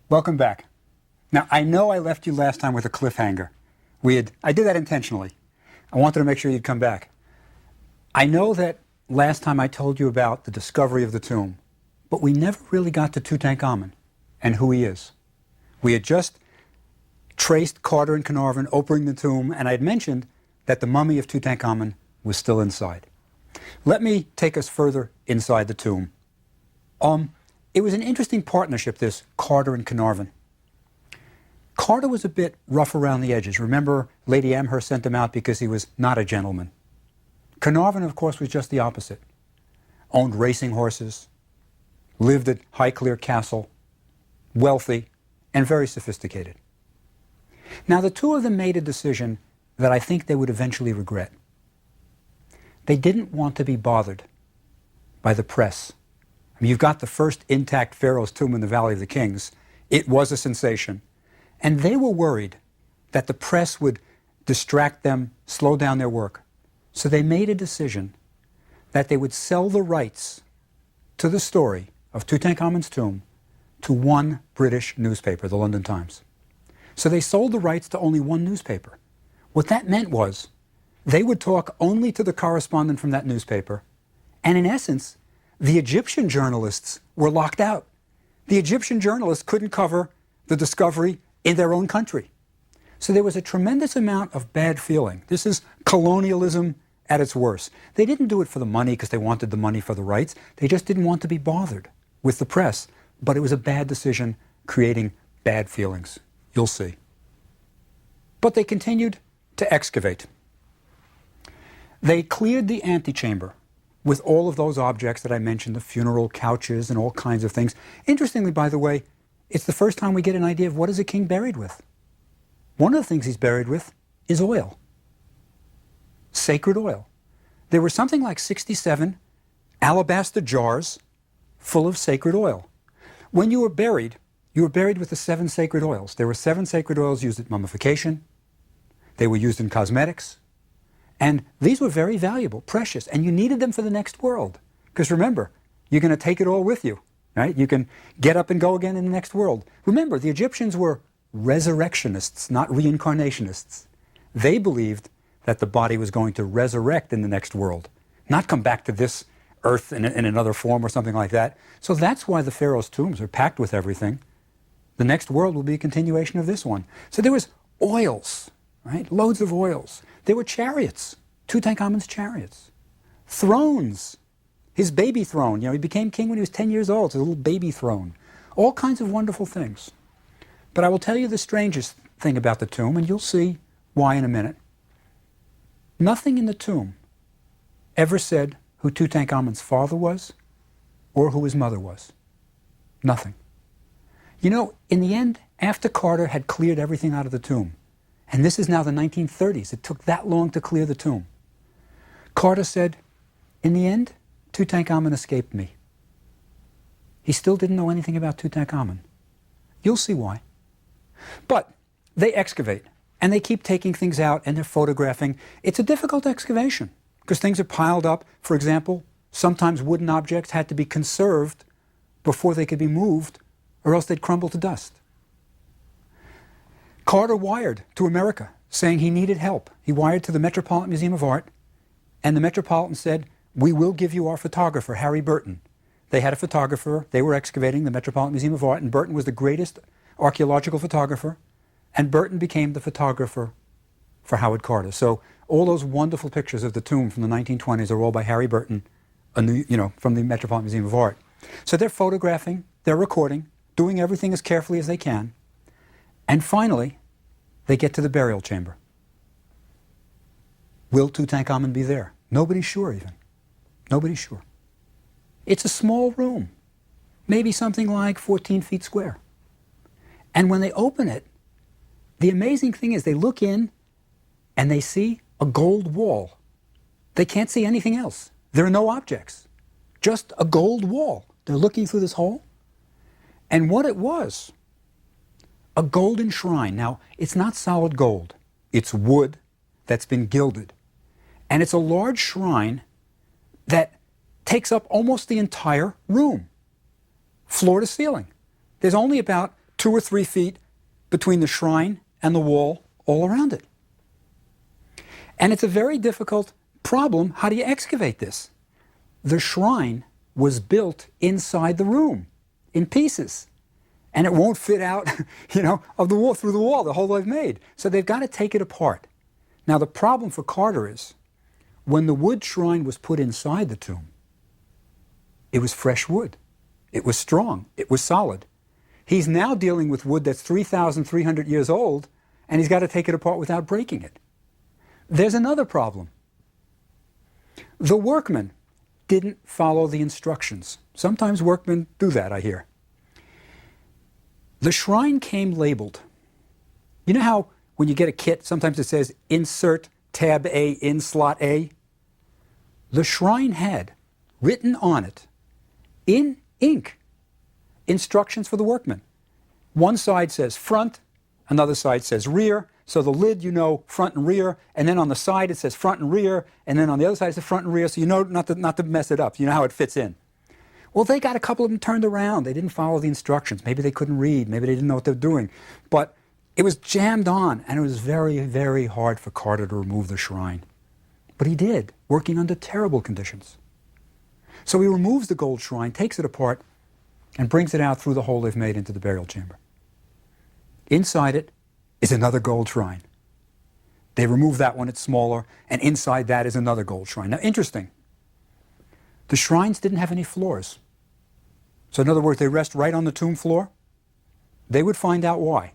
Welcome back. Now, I know I left you last time with a cliffhanger. I did that intentionally. I wanted to make sure you'd come back. I know that last time I told you about the discovery of the tomb, but we never really got to Tutankhamen and who he is. We had just traced Carter and Carnarvon opening the tomb, and I had mentioned that the mummy of Tutankhamen was still inside. Let me take us further inside the tomb. It was an interesting partnership, this Carter and Carnarvon. Carter was a bit rough around the edges. Remember, Lady Amherst sent him out because he was not a gentleman. Carnarvon, of course, was just the opposite. Owned racing horses, lived at Highclere Castle, wealthy, and very sophisticated. Now, the two of them made a decision that I think they would eventually regret. They didn't want to be bothered by the press. I mean, you've got the first intact Pharaoh's tomb in the Valley of the Kings. It was a sensation. And they were worried that the press would distract them, slow down their work. So they made a decision that they would sell the rights to the story of Tutankhamun's tomb to one British newspaper, the London Times. So they sold the rights to only one newspaper. What that meant was they would talk only to the correspondent from that newspaper, and in essence, the Egyptian journalists were locked out. The Egyptian journalists couldn't cover the discovery in their own country. So there was a tremendous amount of bad feeling. This is colonialism at its worst. They didn't do it for the money because they wanted the money for the rights. They just didn't want to be bothered with the press. But it was a bad decision, creating bad feelings. You'll see. But they continued to excavate. They cleared the antechamber with all of those objects that I mentioned, the funeral couches and all kinds of things. Interestingly, by the way, it's the first time we get an idea of what is a king buried with. One of the things he's buried with is oil. Sacred oil. There were something like 67 alabaster jars full of sacred oil. When you were buried with the 7 sacred oils. There were 7 sacred oils used at mummification. They were used in cosmetics. And these were very valuable, precious, and you needed them for the next world. Because remember, you're going to take it all with you, right? You can get up and go again in the next world. Remember, the Egyptians were resurrectionists, not reincarnationists. They believed that the body was going to resurrect in the next world, not come back to this earth in another form or something like that. So that's why the pharaohs' tombs are packed with everything. The next world will be a continuation of this one. So there was oils, right? Loads of oils. There were chariots, Tutankhamun's chariots. Thrones, his baby throne. You know, he became king when he was 10 years old. It's a little baby throne. All kinds of wonderful things. But I will tell you the strangest thing about the tomb, and you'll see why in a minute. Nothing in the tomb ever said who Tutankhamun's father was or who his mother was. Nothing. You know, in the end, after Carter had cleared everything out of the tomb, and this is now the 1930s, it took that long to clear the tomb, Carter said, in the end, Tutankhamun escaped me. He still didn't know anything about Tutankhamun. You'll see why. But they excavate, and they keep taking things out, and they're photographing. It's a difficult excavation, because things are piled up. For example, sometimes wooden objects had to be conserved before they could be moved, or else they'd crumble to dust. Carter wired to America, saying he needed help. He wired to the Metropolitan Museum of Art, and the Metropolitan said, we will give you our photographer, Harry Burton. They had a photographer. They were excavating, the Metropolitan Museum of Art, and Burton was the greatest archaeological photographer, and Burton became the photographer for Howard Carter. So all those wonderful pictures of the tomb from the 1920s are all by Harry Burton, from the Metropolitan Museum of Art. So they're photographing, they're recording, doing everything as carefully as they can, and finally, they get to the burial chamber. Will Tutankhamun be there? Nobody's sure even. Nobody's sure. It's a small room, maybe something like 14 feet square. And when they open it, the amazing thing is they look in and they see a gold wall. They can't see anything else. There are no objects, just a gold wall. They're looking through this hole. And what it was, a golden shrine. Now, it's not solid gold. It's wood that's been gilded. And it's a large shrine that takes up almost the entire room, floor to ceiling. There's only about 2 or 3 feet between the shrine and the wall all around it. And it's a very difficult problem. How do you excavate this? The shrine was built inside the room in pieces. And it won't fit out, of the wall, through the wall, the hole they've made. So they've got to take it apart. Now the problem for Carter is, when the wood shrine was put inside the tomb, it was fresh wood. It was strong. It was solid. He's now dealing with wood that's 3,300 years old, and he's got to take it apart without breaking it. There's another problem. The workmen didn't follow the instructions. Sometimes workmen do that, I hear. The shrine came labeled. You know how when you get a kit, sometimes it says insert tab A in slot A? The shrine had written on it, in ink, instructions for the workmen. One side says front, another side says rear. So the lid, front and rear, and then on the side it says front and rear, and then on the other side it says front and rear, so not to mess it up. You know how it fits in. Well, they got a couple of them turned around. They didn't follow the instructions. Maybe they couldn't read. Maybe they didn't know what they were doing. But it was jammed on, and it was very, very hard for Carter to remove the shrine. But he did, working under terrible conditions. So he removes the gold shrine, takes it apart, and brings it out through the hole they've made into the burial chamber. Inside it is another gold shrine. They remove that one, it's smaller, and inside that is another gold shrine. Now, interesting, the shrines didn't have any floors. So in other words, they rest right on the tomb floor. They would find out why.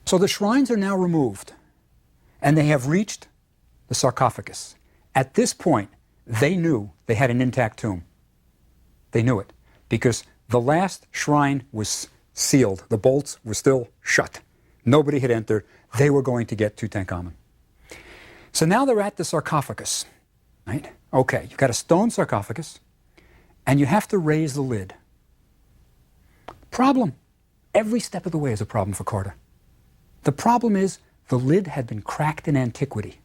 So the shrines are now removed, and they have reached the sarcophagus. At this point, they knew they had an intact tomb. They knew it, because the last shrine was sealed. The bolts were still shut. Nobody had entered. They were going to get Tutankhamen. So now they're at the sarcophagus, right? Okay, you've got a stone sarcophagus, and you have to raise the lid. Problem. Every step of the way is a problem for Carter. The problem is the lid had been cracked in antiquity,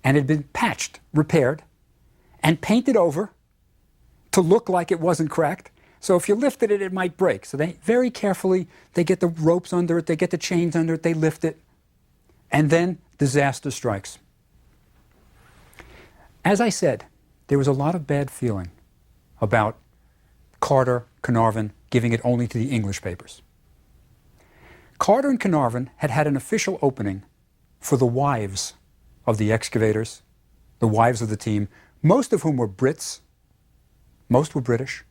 and had been patched, repaired, and painted over to look like it wasn't cracked. So if you lifted it, it might break. So they very carefully, they get the ropes under it, they get the chains under it, they lift it, and then disaster strikes. As I said, there was a lot of bad feeling about Carter, Carnarvon, giving it only to the English papers. Carter and Carnarvon had had an official opening for the wives of the excavators, the wives of the team, most of whom were Brits, most were British,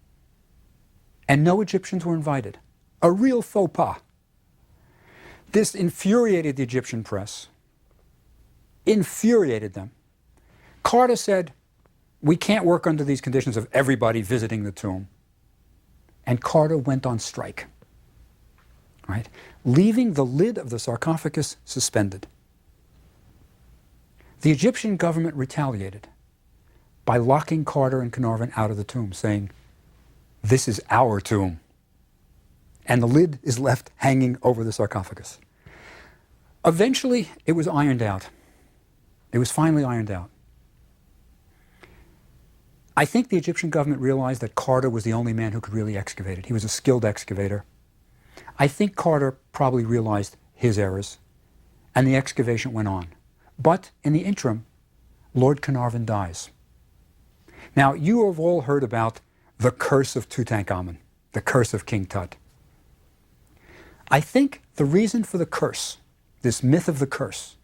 and no Egyptians were invited. A real faux pas. This infuriated the Egyptian press, infuriated them. Carter said, we can't work under these conditions of everybody visiting the tomb. And Carter went on strike, right? Leaving the lid of the sarcophagus suspended. The Egyptian government retaliated by locking Carter and Carnarvon out of the tomb, saying, this is our tomb. And the lid is left hanging over the sarcophagus. Eventually, it was ironed out. It was finally ironed out. I think the Egyptian government realized that Carter was the only man who could really excavate it. He was a skilled excavator. I think Carter probably realized his errors, and the excavation went on. But in the interim, Lord Carnarvon dies. Now, you have all heard about the curse of Tutankhamen, the curse of King Tut. I think the reason for the curse, this myth of the curse,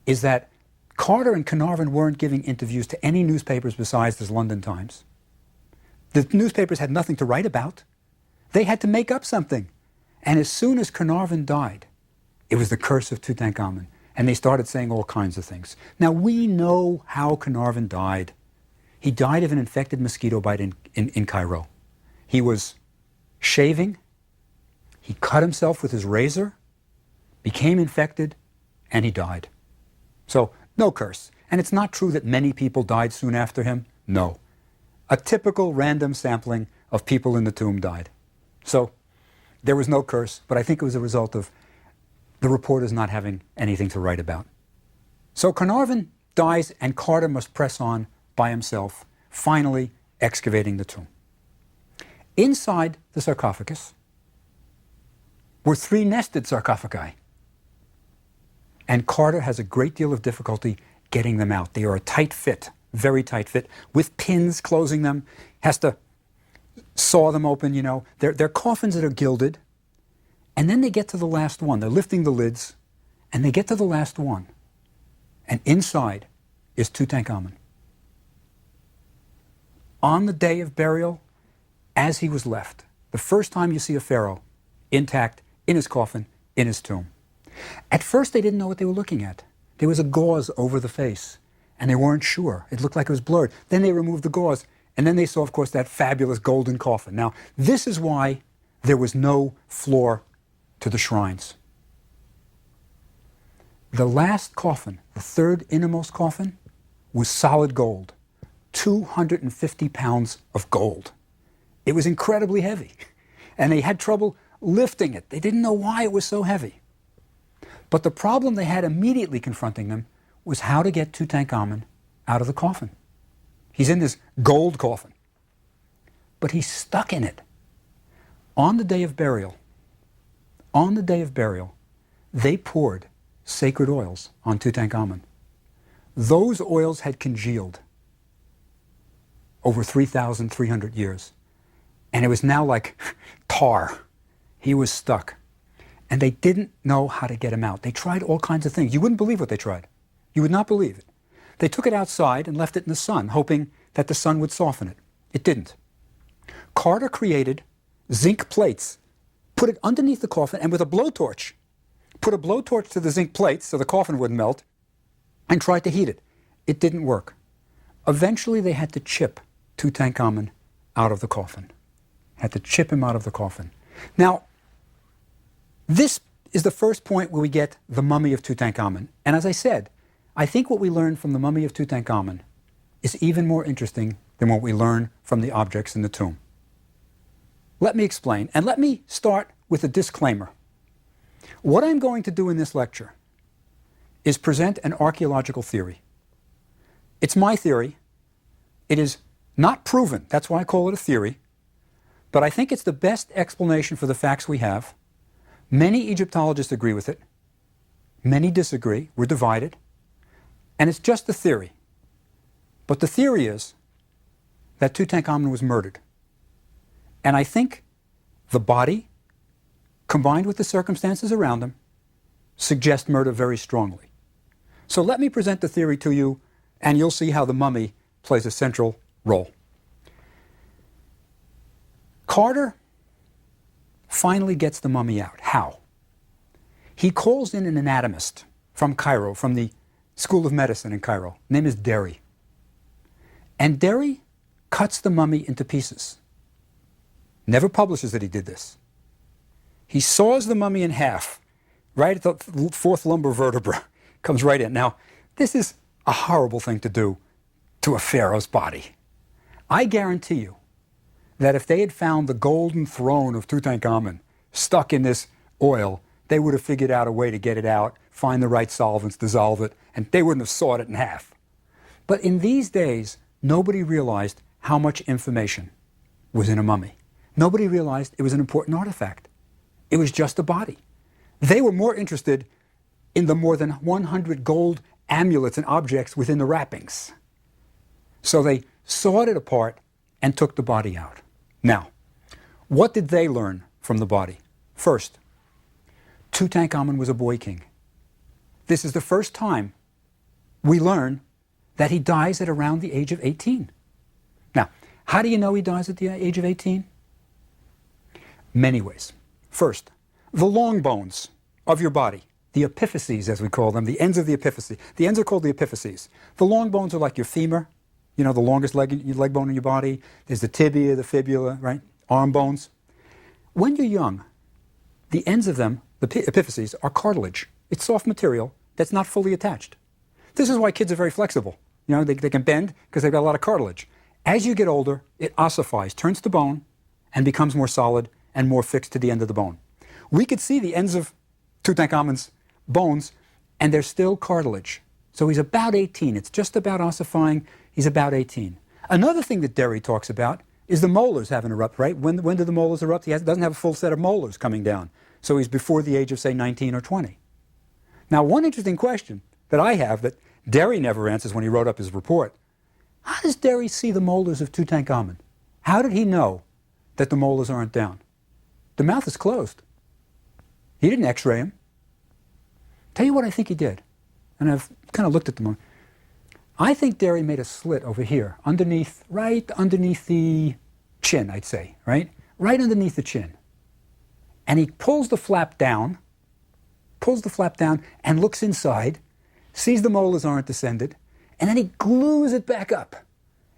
is that Carter and Carnarvon weren't giving interviews to any newspapers besides the London Times. The newspapers had nothing to write about. They had to make up something. And as soon as Carnarvon died, it was the curse of Tutankhamen. And they started saying all kinds of things. Now, we know how Carnarvon died. He died of an infected mosquito bite in Cairo. He was shaving. He cut himself with his razor, became infected, and he died. So, no curse. And it's not true that many people died soon after him. No. A typical random sampling of people in the tomb died. So, there was no curse, but I think it was a result of the reporters not having anything to write about. So Carnarvon dies, and Carter must press on by himself, finally excavating the tomb. Inside the sarcophagus were 3 nested sarcophagi. And Carter has a great deal of difficulty getting them out. They are a tight fit, very tight fit, with pins closing them. Has to saw them open, you know. They're coffins that are gilded. And then they get to the last one. They're lifting the lids, and they get to the last one. And inside is Tutankhamen. On the day of burial, as he was left, the first time you see a pharaoh intact, in his coffin, in his tomb. At first, they didn't know what they were looking at. There was a gauze over the face, and they weren't sure. It looked like it was blurred. Then they removed the gauze, and then they saw, of course, that fabulous golden coffin. Now, this is why there was no floor to the shrines. The last coffin, the third innermost coffin, was solid gold, 250 pounds of gold. It was incredibly heavy, and they had trouble lifting it. They didn't know why it was so heavy. But the problem they had immediately confronting them was how to get Tutankhamen out of the coffin. He's in this gold coffin, but he's stuck in it. On the day of burial, they poured sacred oils on Tutankhamen. Those oils had congealed over 3,300 years, and it was now like tar. He was stuck, and they didn't know how to get him out. They tried all kinds of things. You wouldn't believe what they tried. You would not believe it. They took it outside and left it in the sun, hoping that the sun would soften it. It didn't. Carter created zinc plates, put it underneath the coffin, and with a blowtorch, put a blowtorch to the zinc plates so the coffin wouldn't melt, and tried to heat it. It didn't work. Eventually, they had to chip Tutankhamen out of the coffin. Had to chip him out of the coffin. Now, this is the first point where we get the mummy of Tutankhamen. And as I said, I think what we learn from the mummy of Tutankhamen is even more interesting than what we learn from the objects in the tomb. Let me explain, and let me start with a disclaimer. What I'm going to do in this lecture is present an archaeological theory. It's my theory. It is not proven. That's why I call it a theory. But I think it's the best explanation for the facts we have. Many Egyptologists agree with it. Many disagree. We're divided. And it's just a theory. But the theory is that Tutankhamen was murdered. And I think the body, combined with the circumstances around him, suggest murder very strongly. So let me present the theory to you, and you'll see how the mummy plays a central role. Carter finally gets the mummy out. How? He calls in an anatomist from Cairo, from the School of Medicine in Cairo. His name is Derry. And Derry cuts the mummy into pieces. Never publishes that he did this. He saws the mummy in half, right at the fourth lumbar vertebra. Comes right in. Now, this is a horrible thing to do to a pharaoh's body. I guarantee you that if they had found the golden throne of Tutankhamen stuck in this oil, they would have figured out a way to get it out, find the right solvents, dissolve it, and they wouldn't have sawed it in half. But in these days, nobody realized how much information was in a mummy. Nobody realized it was an important artifact. It was just a body. They were more interested in the more than 100 gold amulets and objects within the wrappings. So they sawed it apart and took the body out. Now, what did they learn from the body? First, Tutankhamen was a boy king. This is the first time we learn that he dies at around the age of 18. Now, how do you know he dies at the age of 18? Many ways. First, the long bones of your body, the epiphyses as we call them, the ends of the epiphyses. The ends are called the epiphyses. The long bones are like your femur, you know, the longest leg bone in your body. There's the tibia, the fibula, right? Arm bones. When you're young, the ends of them, the epiphyses, are cartilage. It's soft material that's not fully attached. This is why kids are very flexible. You know, they can bend because they've got a lot of cartilage. As you get older, it ossifies, turns to bone, and becomes more solid and more fixed to the end of the bone. We could see the ends of Tutankhamun's bones, and they're still cartilage. So he's about 18. It's just about ossifying. He's about 18. Another thing that Derry talks about is the molars having erupt, right? When do the molars erupt? He doesn't have a full set of molars coming down. So he's before the age of, say, 19 or 20. Now, one interesting question that I have that Derry never answers when he wrote up his report, how does Derry see the molars of Tutankhamen? How did he know that the molars aren't down? The mouth is closed. He didn't x-ray him. Tell you what I think he did, and I've kind of looked at them. I think Derry made a slit over here, underneath, right underneath the chin, I'd say, right? Right underneath the chin. And he pulls the flap down and looks inside, sees the molars aren't descended, and then he glues it back up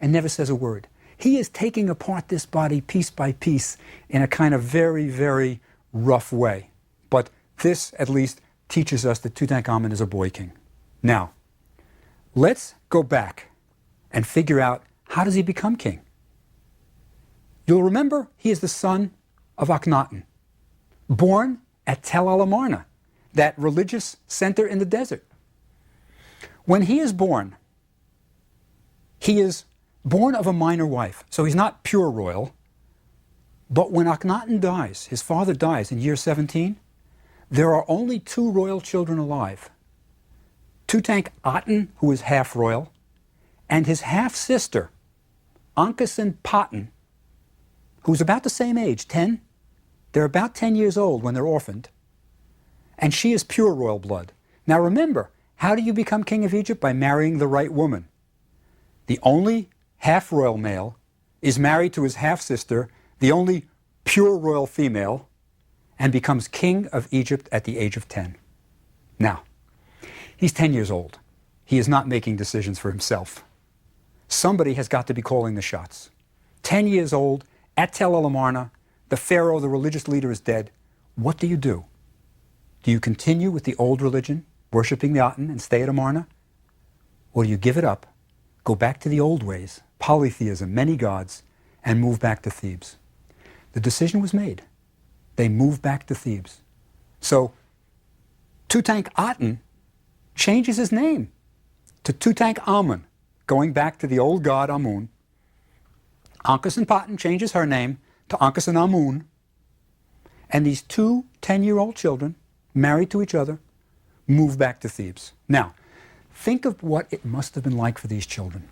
and never says a word. He is taking apart this body piece by piece in a kind of very, very rough way. But this, at least, teaches us that Tutankhamen is a boy king. Now, let's go back and figure out, how does he become king? You'll remember he is the son of Akhenaten, born at Tel al-Amarna, that religious center in the desert. When he is born of a minor wife, so he's not pure royal. But when Akhenaten dies, his father dies in year 17, there are only 2 royal children alive. Tutankhaten, who is half royal, and his half-sister, Ankhesenaten, who's about the same age, 10. They're about 10 years old when they're orphaned. And she is pure royal blood. Now remember, how do you become king of Egypt? By marrying the right woman. The only half-royal male is married to his half-sister, the only pure royal female, and becomes king of Egypt at the age of 10. Now, he's 10 years old. He is not making decisions for himself. Somebody has got to be calling the shots. 10 years old, at Tel al-Amarna, the pharaoh, the religious leader, is dead. What do? Do you continue with the old religion, worshipping the Aten, and stay at Amarna? Or do you give it up, go back to the old ways, polytheism, many gods, and move back to Thebes? The decision was made. They moved back to Thebes. So Tutankhaten changes his name to Tutankhamen, going back to the old god Amun. Ankhesenaten changes her name to Ankhesenamun. And these 2 10-year-old children, married to each other, move back to Thebes. Now, think of what it must have been like for these children.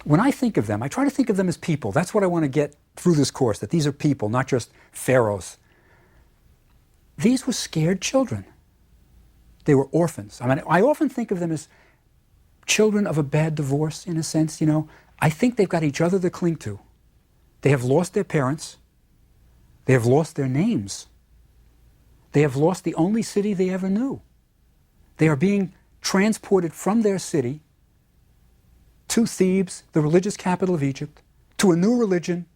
When I think of them, I try to think of them as people. That's what I want to get through this course, that these are people, not just pharaohs. These were scared children. They were orphans. I mean, I often think of them as children of a bad divorce, in a sense, you know. I think they've got each other to cling to. They have lost their parents. They have lost their names. They have lost the only city they ever knew. They are being transported from their city to Thebes, the religious capital of Egypt, to a new religion,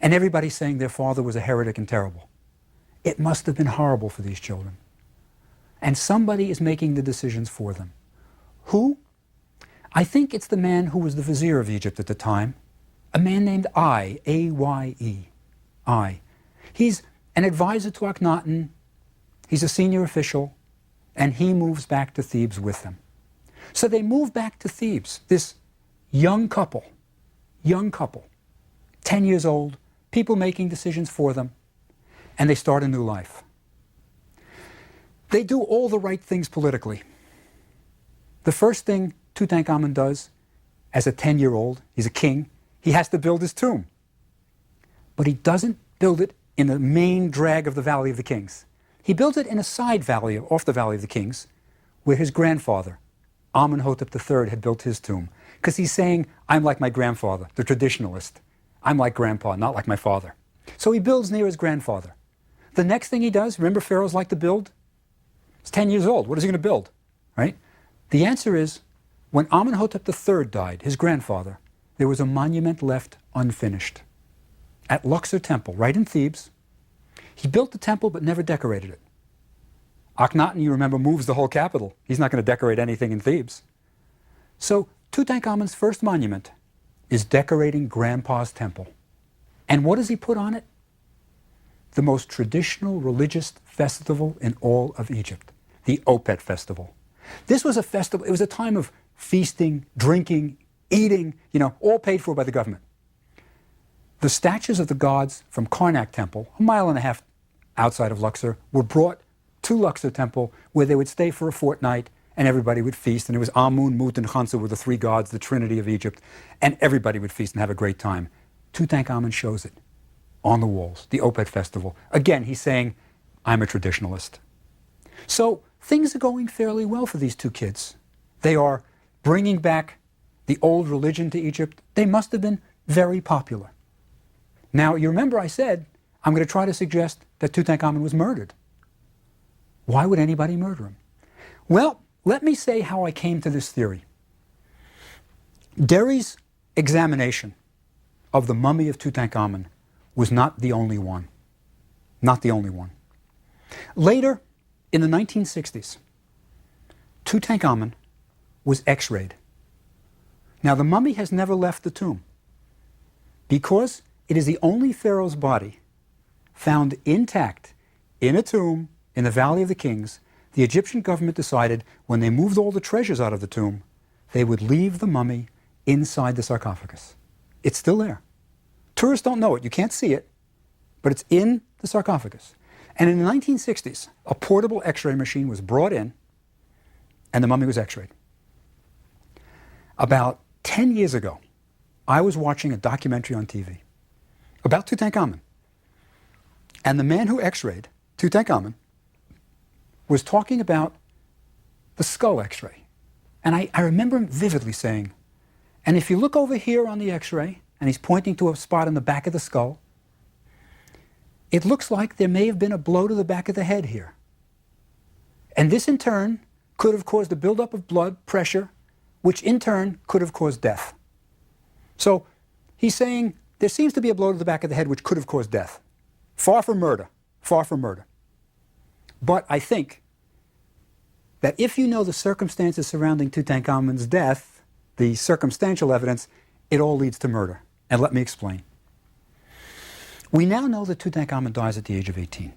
and everybody's saying their father was a heretic and terrible. It must have been horrible for these children. And somebody is making the decisions for them. Who? I think it's the man who was the vizier of Egypt at the time, a man named Ai, A-Y-E, Ai. He's an advisor to Akhenaten, he's a senior official, and he moves back to Thebes with them. So they move back to Thebes, this young couple, 10 years old, people making decisions for them, and they start a new life. They do all the right things politically. The first thing Tutankhamen does as a 10-year-old, he's a king, he has to build his tomb. But he doesn't build it in the main drag of the Valley of the Kings. He builds it in a side valley, off the Valley of the Kings, where his grandfather, Amenhotep III, had built his tomb. Because he's saying, I'm like my grandfather, the traditionalist. I'm like grandpa, not like my father. So he builds near his grandfather. The next thing he does, remember pharaohs like to build? He's 10 years old. What is he going to build? Right? The answer is, when Amenhotep III died, his grandfather, there was a monument left unfinished at Luxor Temple, right in Thebes. He built the temple but never decorated it. Akhenaten, you remember, moves the whole capital. He's not going to decorate anything in Thebes. So Tutankhamen's first monument is decorating Grandpa's temple. And what does he put on it? The most traditional religious festival in all of Egypt, the Opet festival. This was a festival, it was a time of feasting, drinking, eating, all paid for by the government. The statues of the gods from Karnak Temple, a mile and a half outside of Luxor were brought to Luxor Temple, where they would stay for a fortnight and everybody would feast. And it was Amun, Mut, and Khansa were the three gods, the trinity of Egypt. And everybody would feast and have a great time. Tutankhamen shows it on the walls, the Opet Festival. Again, he's saying, I'm a traditionalist. So things are going fairly well for these two kids. They are bringing back the old religion to Egypt. They must have been very popular. Now, you remember I said, I'm going to try to suggest that Tutankhamen was murdered. Why would anybody murder him? Well, let me say how I came to this theory. Derry's examination of the mummy of Tutankhamen was not the only one. Not the only one. Later, in the 1960s, Tutankhamen was x-rayed. Now, the mummy has never left the tomb because it is the only pharaoh's body found intact in a tomb in the Valley of the Kings. The Egyptian government decided when they moved all the treasures out of the tomb, they would leave the mummy inside the sarcophagus. It's still there. Tourists don't know it. You can't see it, but it's in the sarcophagus. And in the 1960s, a portable x-ray machine was brought in, and the mummy was x-rayed. About 10 years ago, I was watching a documentary on TV about Tutankhamen. And the man who x-rayed Tutankhamen was talking about the skull x-ray. And I remember him vividly saying, and if you look over here on the x-ray, and he's pointing to a spot in the back of the skull, it looks like there may have been a blow to the back of the head here. And this in turn could have caused a buildup of blood pressure, which in turn could have caused death. So he's saying there seems to be a blow to the back of the head which could have caused death. Far from murder. Far from murder. But I think that if you know the circumstances surrounding Tutankhamun's death, the circumstantial evidence, it all leads to murder. And let me explain. We now know that Tutankhamen dies at the age of 18.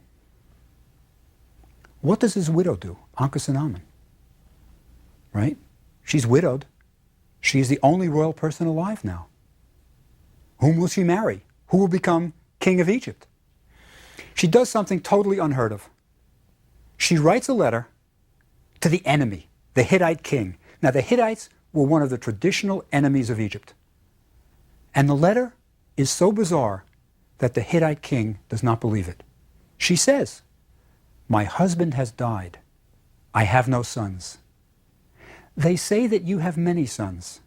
What does his widow do, Ankhesenamun? Right? She's widowed. She's the only royal person alive now. Whom will she marry? Who will become king of Egypt? She does something totally unheard of. She writes a letter to the enemy, the Hittite king. Now, the Hittites were one of the traditional enemies of Egypt. And the letter is so bizarre that the Hittite king does not believe it. She says, "My husband has died. I have no sons. They say that you have many sons.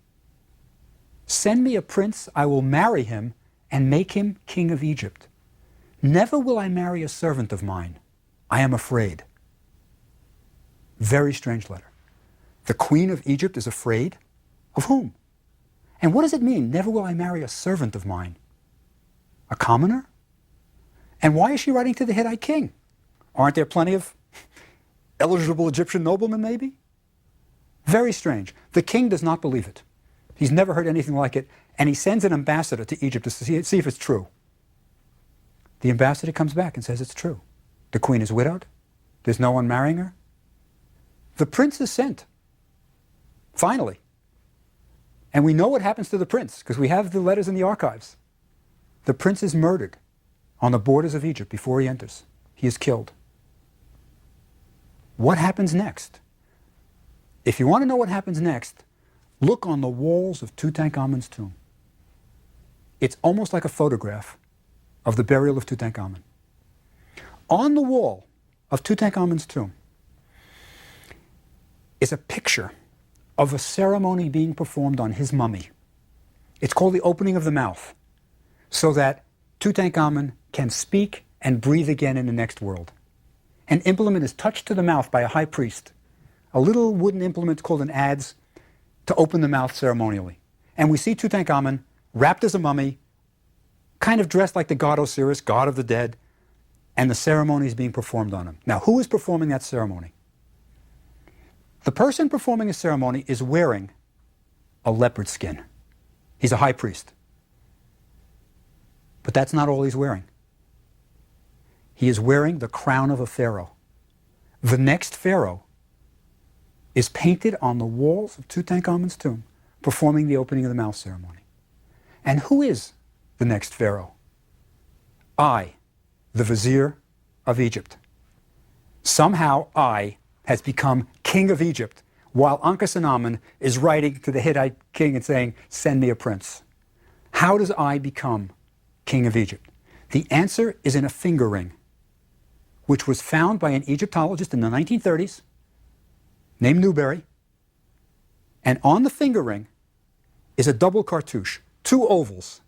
Send me a prince, I will marry him and make him king of Egypt. Never will I marry a servant of mine. I am afraid." Very strange letter. The queen of Egypt is afraid of whom? And what does it mean, never will I marry a servant of mine? A commoner? And why is she writing to the Hittite king? Aren't there plenty of eligible Egyptian noblemen, maybe? Very strange. The king does not believe it. He's never heard anything like it, and he sends an ambassador to Egypt to see if it's true. The ambassador comes back and says it's true. The queen is widowed. There's no one marrying her. The prince is sent. Finally. And we know what happens to the prince, because we have the letters in the archives. The prince is murdered on the borders of Egypt before he enters. He is killed. What happens next? If you want to know what happens next, look on the walls of Tutankhamun's tomb. It's almost like a photograph of the burial of Tutankhamun. On the wall of Tutankhamun's tomb is a picture of a ceremony being performed on his mummy. It's called the opening of the mouth, so that Tutankhamun can speak and breathe again in the next world. An implement is touched to the mouth by a high priest, a little wooden implement called an adze, to open the mouth ceremonially. And we see Tutankhamun wrapped as a mummy, kind of dressed like the god Osiris, god of the dead, and the ceremony is being performed on him. Now, who is performing that ceremony? The person performing a ceremony is wearing a leopard skin. He's a high priest. But that's not all he's wearing. He is wearing the crown of a pharaoh. The next pharaoh is painted on the walls of Tutankhamun's tomb, performing the opening of the mouth ceremony. And who is the next pharaoh? I, the vizier of Egypt. Somehow I has become king of Egypt, while Ankhesenamun is writing to the Hittite king and saying, send me a prince. How does I become king of Egypt? The answer is in a finger ring, which was found by an Egyptologist in the 1930s named Newberry. And on the finger ring is a double cartouche, two ovals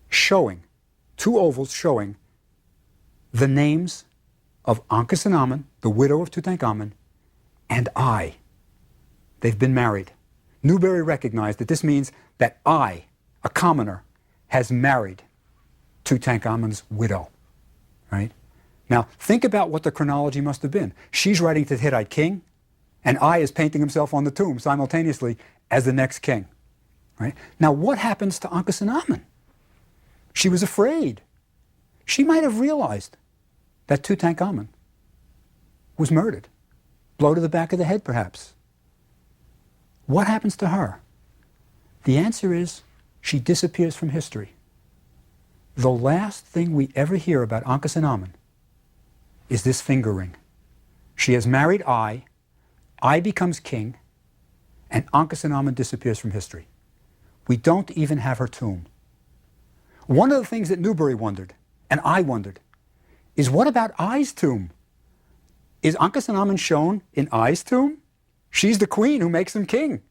showing the names of Ankhesenamun, the widow of Tutankhamen, and I. They've been married. Newberry recognized that this means that I, a commoner, has married Tutankhamun's widow, right? Now, think about what the chronology must have been. She's writing to the Hittite king, and I is painting himself on the tomb simultaneously as the next king, right? Now, what happens to Ankhesenamun? She was afraid. She might have realized that Tutankhamun was murdered. Blow to the back of the head, perhaps. What happens to her? The answer is she disappears from history. The last thing we ever hear about Ankhesenamun is this finger ring. She has married I becomes king, and Ankhesenamun disappears from history. We don't even have her tomb. One of the things that Newberry wondered, and I wondered, is what about I's tomb? Is Ankhesenamun shown in I's tomb? She's the queen who makes him king.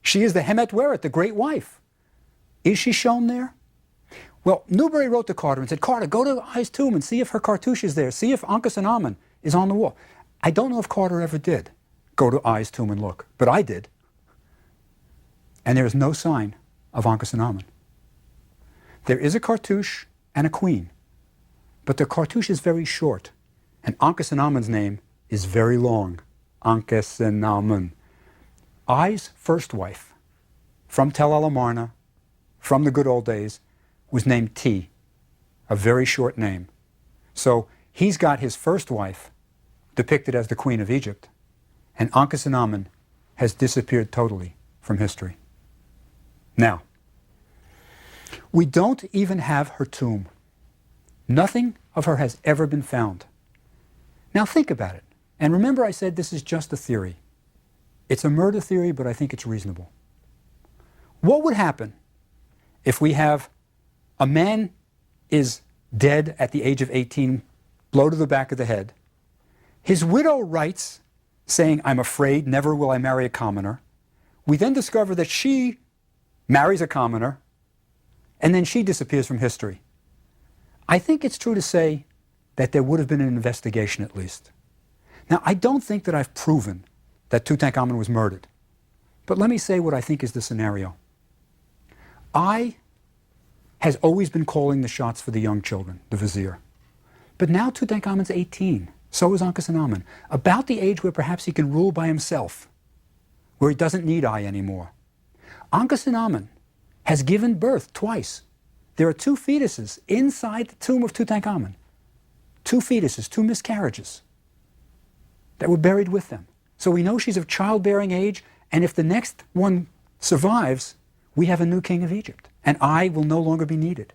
She is the Hemet Weret, the great wife. Is she shown there? Well, Newberry wrote to Carter and said, Carter, go to I's tomb and see if her cartouche is there. See if Ankhesenamun is on the wall. I don't know if Carter ever did go to I's tomb and look, but I did. And there is no sign of Ankhesenamun. There is a cartouche and a queen, but the cartouche is very short, and Ankhesenamun's name is very long, Ankhesenamun. I's first wife, from Tel El Amarna, from the good old days, was named T, a very short name. So he's got his first wife depicted as the Queen of Egypt, and Ankhesenamun has disappeared totally from history. Now, we don't even have her tomb. Nothing of her has ever been found. Now think about it. And remember I said this is just a theory. It's a murder theory, but I think it's reasonable. What would happen if we have a man is dead at the age of 18, blow to the back of the head. His widow writes saying, I'm afraid, never will I marry a commoner. We then discover that she marries a commoner, and then she disappears from history. I think it's true to say that there would have been an investigation at least. Now, I don't think that I've proven that Tutankhamen was murdered, but let me say what I think is the scenario. I has always been calling the shots for the young children, the vizier. But now Tutankhamun's 18, so is Ankhesenamun, about the age where perhaps he can rule by himself, where he doesn't need I anymore. Ankhesenamun has given birth twice. There are two fetuses inside the tomb of Tutankhamun. Two fetuses, two miscarriages that were buried with them. So we know she's of childbearing age, and if the next one survives, we have a new king of Egypt, and I will no longer be needed.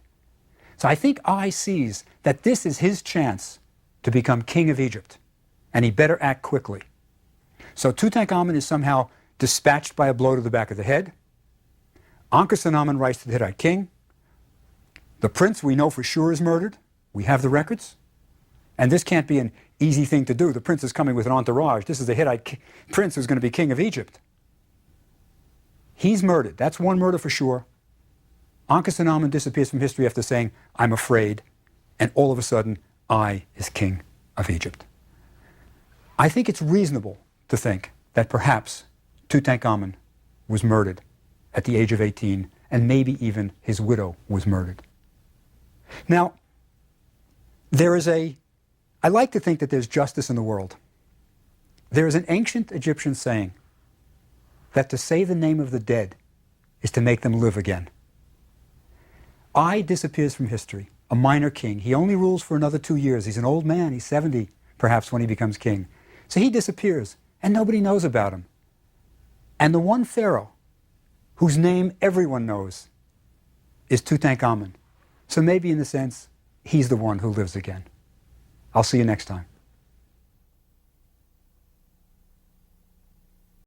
So I think I sees that this is his chance to become king of Egypt, and he better act quickly. So Tutankhamen is somehow dispatched by a blow to the back of the head. Ankhesenamun writes to the Hittite king. The prince we know for sure is murdered. We have the records. And this can't be an easy thing to do. The prince is coming with an entourage. This is the Hittite prince who's going to be king of Egypt. He's murdered. That's one murder for sure. Ankhesenamun disappears from history after saying, I'm afraid, and all of a sudden, I is king of Egypt. I think it's reasonable to think that perhaps Tutankhamen was murdered at the age of 18, and maybe even his widow was murdered. Now, I like to think that there's justice in the world. There is an ancient Egyptian saying that to say the name of the dead is to make them live again. I disappears from history, a minor king. He only rules for another 2 years. He's an old man. He's 70, perhaps, when he becomes king. So he disappears, and nobody knows about him. And the one pharaoh whose name everyone knows is Tutankhamen. So maybe in a sense, he's the one who lives again. I'll see you next time.